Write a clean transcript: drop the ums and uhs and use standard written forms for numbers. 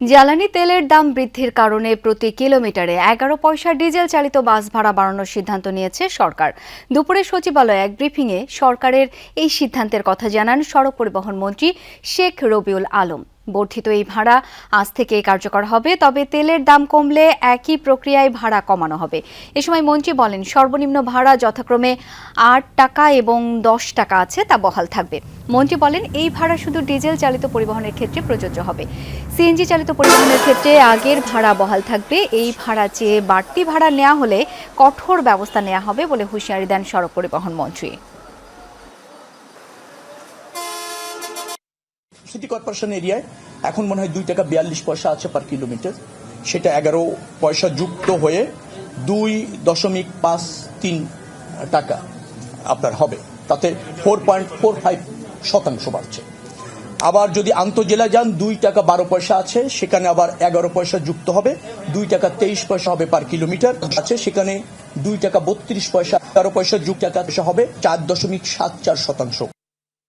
জ্বালানি তেলের দাম বৃদ্ধির কারণে প্রতি কিলোমিটারে 11 পয়সা ডিজেল চালিত বাস ভাড়া বাড়ানোর সিদ্ধান্ত নিয়েছে সরকার। দুপুরে সচিবালয়ে এক ব্রিফিংয়ে সরকারের এই সিদ্ধান্তের কথা জানান সড়ক পরিবহন মন্ত্রী শেখ রবিউল আলম। বর্ধিত এই ভাড়া আজ থেকে কার্যকর হবে, তবে তেলের দাম কমলে একই প্রক্রিয়ায় ভাড়া কমানো হবে। এ সময় মন্ত্রী বলেন, সর্বনিম্ন ভাড়া যথাক্রমে 8 টাকা এবং 10 টাকা আছে, তা বহাল থাকবে। মন্ত্রী বলেন, এই ভাড়া শুধু ডিজেল চালিত পরিবহনের ক্ষেত্রে প্রযোজ্য হবে। সিএনজি চালিত পরিবহনের ক্ষেত্রে আগের ভাড়া বহাল থাকবে। এই ভাড়া চেয়ে বাড়তি ভাড়া নেওয়া হলে কঠোর ব্যবস্থা নেওয়া হবে বলে হুঁশিয়ারি দেন সড়ক পরিবহন মন্ত্রী। সিটি কর্পোরেশন এরিয়ায় এখন মনে হয় 2 টাকা 42 পয়সা আছে পার কিলোমিটার, সেটা 11 পয়সা যুক্ত হয়ে 2.53 টাকা আপনার হবে, তাতে 4.45% বাড়ছে। আবার যদি আন্তঃজেলা যান 2 টাকা 12 পয়সা আছে, সেখানে আবার 11 পয়সা যুক্ত হবে, 2 টাকা 23 পয়সা হবে পার কিলোমিটার আছে, সেখানে 2 টাকা 32 পয়সা 11 পয়সা যুক্ত টাকা হবে 4.74%।